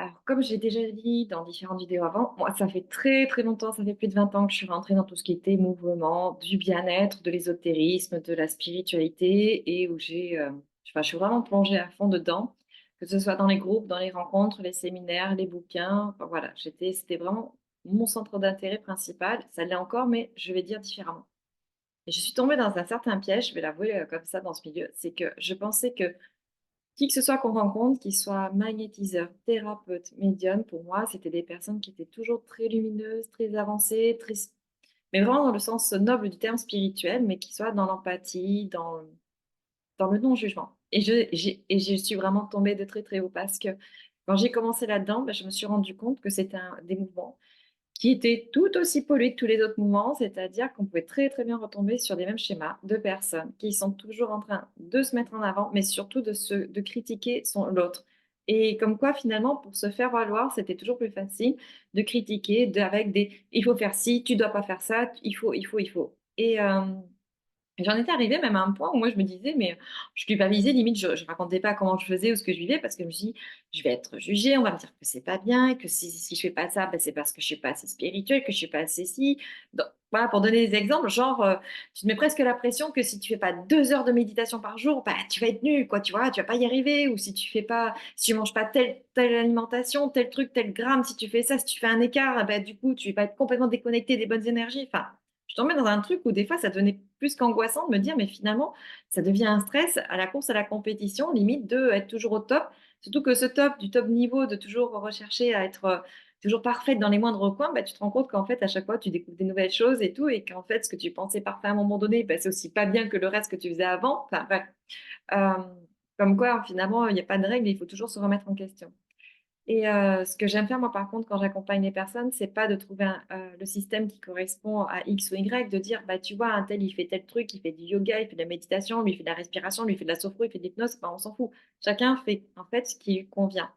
Alors, comme j'ai déjà dit dans différentes vidéos avant, moi, ça fait très très longtemps, ça fait plus de 20 ans que je suis rentrée dans tout ce qui était mouvement, du bien-être, de l'ésotérisme, de la spiritualité, et où enfin, je suis vraiment plongée à fond dedans, que ce soit dans les groupes, dans les rencontres, les séminaires, les bouquins. Enfin, voilà, c'était vraiment mon centre d'intérêt principal. Ça l'est encore, mais je vais dire différemment. Et je suis tombée dans un certain piège, je vais l'avouer comme ça dans ce milieu, c'est que je pensais que qui que ce soit qu'on rencontre, qu'il soit magnétiseur, thérapeute, médium, pour moi, c'était des personnes qui étaient toujours très lumineuses, très avancées, mais vraiment dans le sens noble du terme spirituel, mais qui soient dans l'empathie, dans le non-jugement. Et je suis vraiment tombée de très très haut parce que quand j'ai commencé là-dedans, ben, je me suis rendu compte que c'était des mouvements qui était tout aussi pollué que tous les autres mouvements, c'est-à-dire qu'on pouvait très très bien retomber sur les mêmes schémas de personnes qui sont toujours en train de se mettre en avant, mais surtout de critiquer l'autre. Et comme quoi, finalement, pour se faire valoir, c'était toujours plus facile de critiquer avec des il faut faire ci, tu dois pas faire ça, il faut. Et j'en étais arrivée même à un point où moi je me disais, mais je culpabilisais, limite, je racontais pas comment je faisais ou ce que je vivais parce que je me suis dit, je vais être jugée, on va me dire que c'est pas bien, que si je fais pas ça, ben, c'est parce que je suis pas assez spirituelle, que je suis pas assez si. Donc, voilà, pour donner des exemples, genre, tu te mets presque la pression que si tu fais pas 2 heures de méditation par jour, bah, tu vas être nul, quoi, tu vois, tu vas pas y arriver. Ou si tu manges pas telle alimentation, tel truc, tel gramme, si tu fais ça, si tu fais un écart, bah, du coup, tu vas être complètement déconnecté des bonnes énergies. Enfin, je tombais dans un truc où des fois, ça devenait plus qu'angoissant de me dire, mais finalement, ça devient un stress à la course, à la compétition, limite de être toujours au top. Surtout que ce top, du top niveau, de toujours rechercher à être toujours parfaite dans les moindres coins, bah, tu te rends compte qu'en fait, à chaque fois, tu découvres des nouvelles choses et tout, et qu'en fait, ce que tu pensais parfait à un moment donné, bah, c'est aussi pas bien que le reste que tu faisais avant. Enfin, bref. Euh, Comme quoi, finalement, il n'y a pas de règle, il faut toujours se remettre en question. Et ce que j'aime faire, moi, par contre, quand j'accompagne les personnes, c'est pas de trouver le système qui correspond à X ou Y, de dire, bah, tu vois, un tel, il fait tel truc, il fait du yoga, il fait de la méditation, lui, il fait de la respiration, lui, il fait de la sophro, il fait de l'hypnose, bah, on s'en fout. Chacun fait, en fait, ce qui lui convient.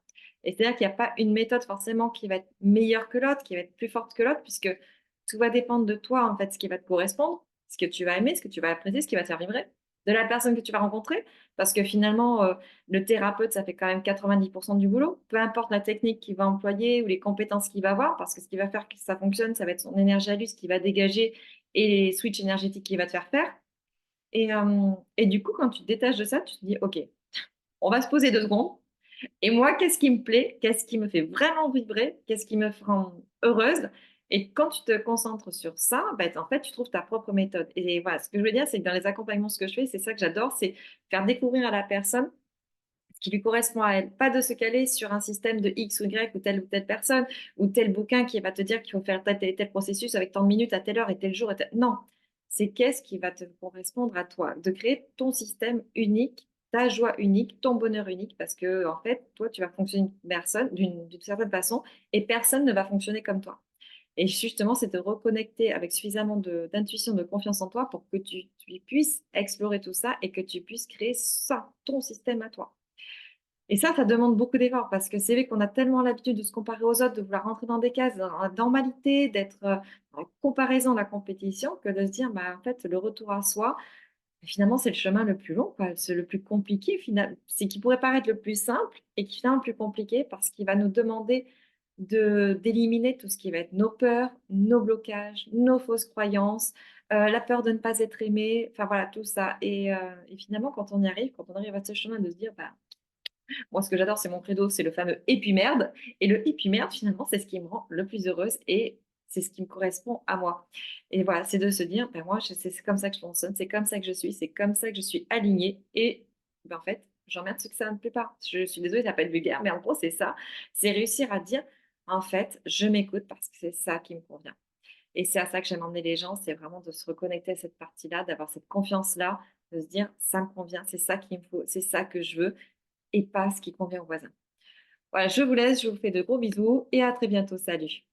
Et c'est-à-dire qu'il n'y a pas une méthode forcément qui va être meilleure que l'autre, qui va être plus forte que l'autre, puisque tout va dépendre de toi, en fait, ce qui va te correspondre, ce que tu vas aimer, ce que tu vas apprécier, ce qui va te faire vibrer, de la personne que tu vas rencontrer, parce que finalement, le thérapeute, ça fait quand même 90% du boulot. Peu importe la technique qu'il va employer ou les compétences qu'il va avoir, parce que ce qui va faire que ça fonctionne, ça va être son énergie à lui, ce qu'il va dégager et les switches énergétiques qu'il va te faire faire. Et du coup, quand tu te détaches de ça, tu te dis, OK, on va se poser 2 secondes. Et moi, qu'est-ce qui me plaît? Qu'est-ce qui me fait vraiment vibrer? Qu'est-ce qui me rend heureuse? Et quand tu te concentres sur ça, ben, en fait, tu trouves ta propre méthode. Et voilà, ce que je veux dire, c'est que dans les accompagnements, ce que je fais, c'est ça que j'adore, c'est faire découvrir à la personne ce qui lui correspond à elle. Pas de se caler sur un système de X ou telle personne, ou tel bouquin qui va te dire qu'il faut faire tel processus avec tant de minutes à telle heure et tel jour. Non, c'est qu'est-ce qui va te correspondre à toi. De créer ton système unique, ta joie unique, ton bonheur unique, parce que, en fait, toi, tu vas fonctionner d'une certaine façon et personne ne va fonctionner comme toi. Et justement, c'est de reconnecter avec suffisamment d'intuition, de confiance en toi pour que tu puisses explorer tout ça et que tu puisses créer ça, ton système à toi. Et ça demande beaucoup d'efforts parce que c'est vrai qu'on a tellement l'habitude de se comparer aux autres, de vouloir rentrer dans des cases, dans la normalité, d'être dans la comparaison, la compétition, que de se dire, bah, en fait, le retour à soi, finalement, c'est le chemin le plus long, quoi. C'est le plus compliqué, finalement. C'est qui pourrait paraître le plus simple et qui finalement le plus compliqué parce qu'il va nous demander d'éliminer tout ce qui va être nos peurs, nos blocages, nos fausses croyances, la peur de ne pas être aimé, enfin voilà, tout ça. Et finalement, quand on arrive à ce chemin de se dire, bah, moi, ce que j'adore, c'est mon credo, c'est le fameux et puis merde. Et le et puis merde, finalement, c'est ce qui me rend le plus heureuse et c'est ce qui me correspond à moi. Et voilà, c'est de se dire, ben moi, c'est comme ça que je fonctionne, c'est comme ça que je suis, c'est comme ça que je suis alignée. Et ben, en fait, j'emmerde ceux que ça ne plaît pas. Je suis désolée, ça peut être vulgaire, mais en gros, c'est ça. C'est réussir à dire, en fait, je m'écoute parce que c'est ça qui me convient. Et c'est à ça que j'aime emmener les gens, c'est vraiment de se reconnecter à cette partie-là, d'avoir cette confiance-là, de se dire, ça me convient, c'est ça qu'il me faut, c'est ça que je veux et pas ce qui convient aux voisins. Voilà, je vous laisse, je vous fais de gros bisous et à très bientôt. Salut.